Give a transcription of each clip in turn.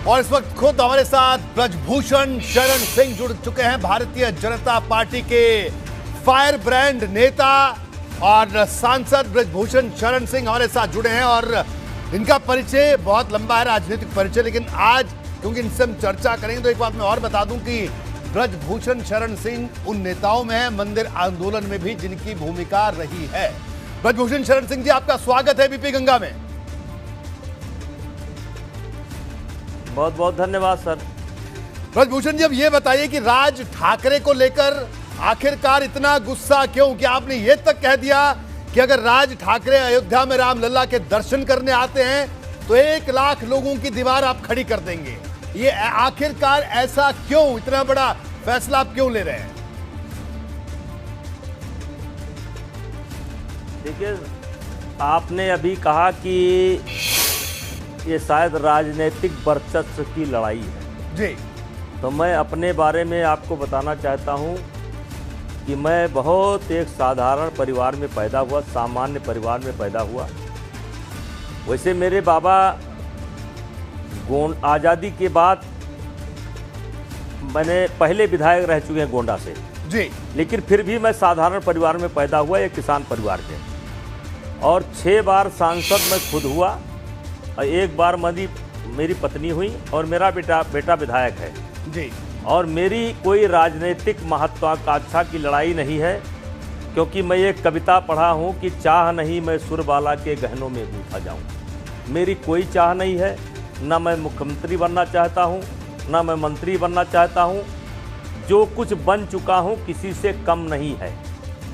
और इस वक्त खुद हमारे साथ ब्रजभूषण शरण सिंह जुड़ चुके हैं, भारतीय जनता पार्टी के फायर ब्रांड नेता और सांसद ब्रजभूषण शरण सिंह हमारे साथ जुड़े हैं। और इनका परिचय बहुत लंबा है, राजनीतिक परिचय, लेकिन आज क्योंकि इनसे हम चर्चा करेंगे तो एक बात मैं और बता दूं कि ब्रजभूषण शरण सिंह उन नेताओं में है मंदिर आंदोलन में भी जिनकी भूमिका रही है। ब्रजभूषण शरण सिंह जी, आपका स्वागत है बीपी गंगा में। बहुत बहुत धन्यवाद सर। ब्रजभूषण जी, अब ये बताइए कि राज ठाकरे को लेकर आखिरकार इतना गुस्सा क्यों कि आपने ये तक कह दिया कि अगर राज ठाकरे अयोध्या में रामलला के दर्शन करने आते हैं तो 1 लाख लोगों की दीवार आप खड़ी कर देंगे। ये आखिरकार ऐसा क्यों, इतना बड़ा फैसला आप क्यों ले रहे हैं? देखिए, आपने अभी कहा कि ये शायद राजनीतिक वर्चस्व की लड़ाई है जी, तो मैं अपने बारे में आपको बताना चाहता हूं कि मैं बहुत एक साधारण परिवार में पैदा हुआ, सामान्य परिवार में पैदा हुआ। वैसे मेरे बाबा आज़ादी के बाद मैंने पहले विधायक रह चुके हैं गोंडा से जी, लेकिन फिर भी मैं साधारण परिवार में पैदा हुआ, एक किसान परिवार के। और 6 बार सांसद मैं खुद हुआ और 1 बार मेरी पत्नी हुई और मेरा बेटा विधायक है जी। और मेरी कोई राजनीतिक महत्वाकांक्षा की लड़ाई नहीं है, क्योंकि मैं एक कविता पढ़ा हूँ कि चाह नहीं मैं सुरबाला के गहनों में गूंथा जाऊँ। मेरी कोई चाह नहीं है, ना मैं मुख्यमंत्री बनना चाहता हूँ, ना मैं मंत्री बनना चाहता हूँ। जो कुछ बन चुका हूँ किसी से कम नहीं है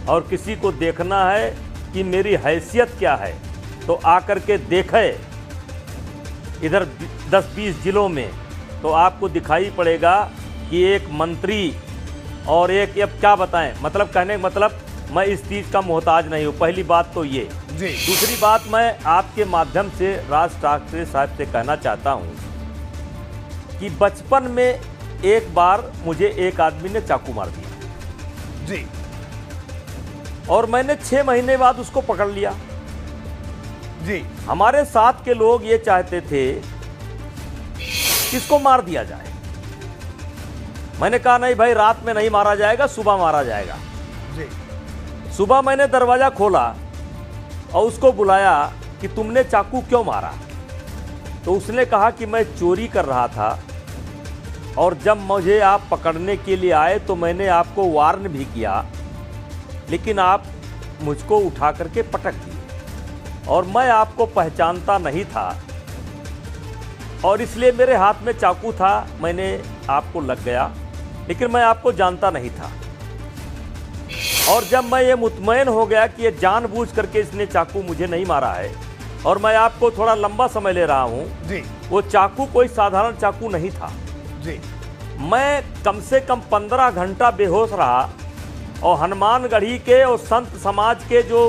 और किसी को देखना है कि मेरी हैसियत क्या है तो आकर के देखे इधर 10-20 जिलों में, तो आपको दिखाई पड़ेगा कि एक मंत्री और एक, अब क्या बताएं, मतलब कहने का मतलब मैं इस चीज़ का मोहताज नहीं हूँ। पहली बात तो ये जी। दूसरी बात, मैं आपके माध्यम से राज ठाकरे साहब से कहना चाहता हूँ कि बचपन में एक बार मुझे एक आदमी ने चाकू मार दिया जी, और मैंने 6 महीने बाद उसको पकड़ लिया जी। हमारे साथ के लोग ये चाहते थे कि इसको मार दिया जाए। मैंने कहा नहीं भाई, रात में नहीं मारा जाएगा, सुबह मारा जाएगा जी। सुबह मैंने दरवाजा खोला और उसको बुलाया कि तुमने चाकू क्यों मारा। तो उसने कहा कि मैं चोरी कर रहा था और जब मुझे आप पकड़ने के लिए आए तो मैंने आपको वार्न भी किया, लेकिन आप मुझको उठा करके पटक दिए और मैं आपको पहचानता नहीं था और इसलिए मेरे हाथ में चाकू था, मैंने आपको लग गया, लेकिन मैं आपको जानता नहीं था। और जब मैं ये मुतमईन हो गया कि ये जानबूझ करके इसने चाकू मुझे नहीं मारा है और मैं आपको थोड़ा लंबा समय ले रहा हूँ जी, वो चाकू कोई साधारण चाकू नहीं था जी। मैं कम से कम 15 घंटा बेहोश रहा और हनुमानगढ़ी के और संत समाज के जो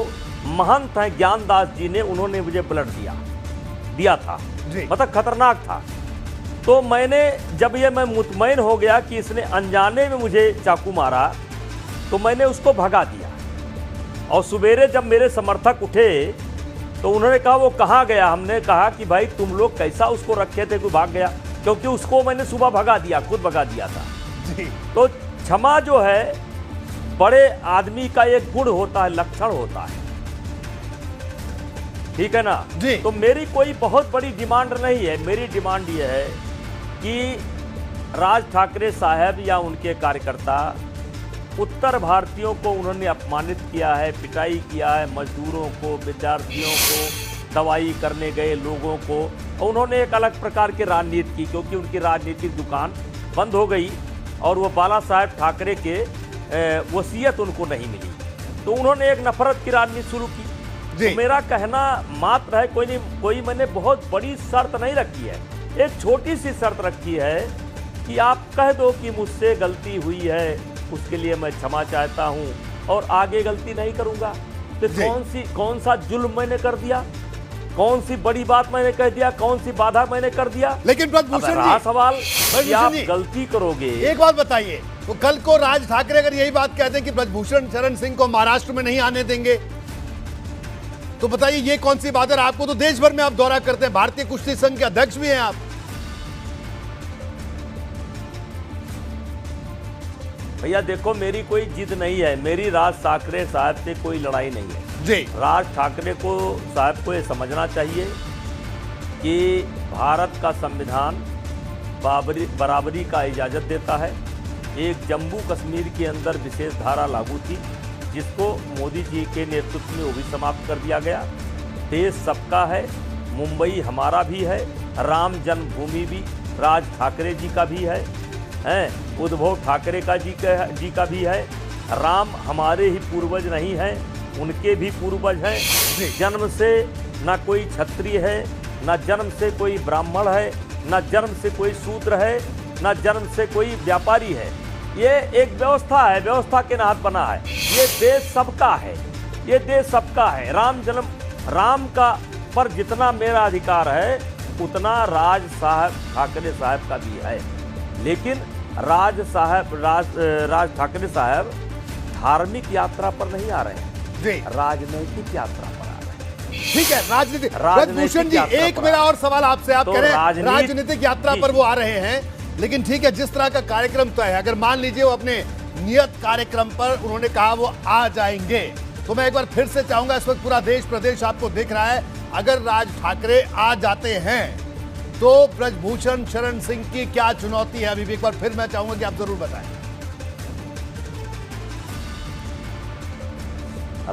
महंत हैं ज्ञानदास जी ने, उन्होंने मुझे ब्लड दिया था, मतलब खतरनाक था। तो मैंने जब ये मैं मुतमईन हो गया कि इसने अनजाने में मुझे चाकू मारा तो मैंने उसको भगा दिया। और सवेरे जब मेरे समर्थक उठे तो उन्होंने कहा वो कहाँ गया। हमने कहा कि भाई तुम लोग कैसा उसको रखे थे, कोई भाग गया, क्योंकि उसको मैंने सुबह भगा दिया, खुद भगा दिया था जी। तो क्षमा जो है बड़े आदमी का एक गुण होता है, लक्षण होता है, ठीक है ना जी। तो मेरी कोई बहुत बड़ी डिमांड नहीं है। मेरी डिमांड ये है कि राज ठाकरे साहब या उनके कार्यकर्ता उत्तर भारतीयों को उन्होंने अपमानित किया है, पिटाई किया है, मजदूरों को, विद्यार्थियों को, दवाई करने गए लोगों को, और उन्होंने एक अलग प्रकार की राजनीति की, क्योंकि उनकी राजनीतिक दुकान बंद हो गई और वो बाला साहेब ठाकरे के वसीयत उनको नहीं मिली, तो उन्होंने एक नफरत की राजनीति शुरू की। तो मेरा कहना मात्र है, कोई मैंने बहुत बड़ी शर्त नहीं रखी है, एक छोटी सी शर्त रखी है कि आप कह दो कि मुझसे गलती हुई है, उसके लिए मैं क्षमा चाहता हूं और आगे गलती नहीं करूंगा। तो कौन सा जुल्म मैंने कर दिया, कौन सी बड़ी बात मैंने कह दिया, कौन सी बाधा मैंने कर दिया? लेकिन ब्रजभूषण जी, सवाल कि आप गलती करोगे। एक बात बताइए, तो कल को राज ठाकरे अगर यही बात कहते हैं कि ब्रजभूषण शरण सिंह को महाराष्ट्र में नहीं आने देंगे, तो बताइए ये कौन सी बात है? आपको तो देश भर में आप दौरा करते हैं, भारतीय कुश्ती संघ के अध्यक्ष भी हैं आप। भैया देखो, मेरी कोई जिद नहीं है, मेरी राज ठाकरे साहब से कोई लड़ाई नहीं है जी। राज ठाकरे को साहब को ये समझना चाहिए कि भारत का संविधान बराबरी का इजाज़त देता है। एक जम्मू कश्मीर के अंदर विशेष धारा लागू थी, जिसको मोदी जी के नेतृत्व में वो भी समाप्त कर दिया गया। देश सबका है, मुंबई हमारा भी है, राम जन्मभूमि भी राज ठाकरे जी का भी है, उद्धव ठाकरे जी का भी है। राम हमारे ही पूर्वज नहीं हैं, उनके भी पूर्वज हैं। जन्म से ना कोई क्षत्रिय है, ना जन्म से कोई ब्राह्मण है, ना जन्म से कोई शूद्र है, ना जन्म से कोई व्यापारी है। ये एक व्यवस्था है, व्यवस्था के नाहत बना है। ये देश सबका है, ये देश सबका है। राम का पर जितना मेरा अधिकार है, उतना राज ठाकरे साहब का भी है। लेकिन राज ठाकरे साहब धार्मिक यात्रा पर नहीं आ रहे हैं, राजनैतिक यात्रा पर आ रहे हैं। ठीक है, ब्रजभूषण जी, एक मेरा और सवाल आपसे, आप कह रहे हैं राजनीतिक यात्रा पर वो आ रहे हैं, लेकिन ठीक है, जिस तरह का कार्यक्रम तय है, अगर मान लीजिए वो अपने नियत कार्यक्रम पर उन्होंने कहा वो आ जाएंगे, तो मैं एक बार फिर से चाहूंगा, इस वक्त पूरा देश प्रदेश आपको देख रहा है, अगर राज ठाकरे आ जाते हैं तो ब्रजभूषण शरण सिंह की क्या चुनौती है? अभी भी एक बार फिर मैं चाहूंगा कि आप जरूर बताएं।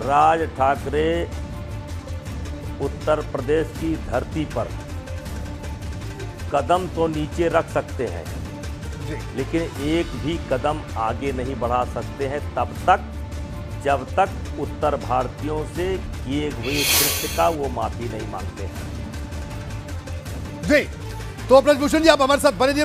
राज ठाकरे उत्तर प्रदेश की धरती पर कदम तो नीचे रख सकते हैं, लेकिन एक भी कदम आगे नहीं बढ़ा सकते हैं तब तक जब तक उत्तर भारतीयों से किए हुए कृत्य का वो माफी नहीं मांगते हैं। जी, तो ब्रजभूषण जी आप हमारे साथ बने रहिए।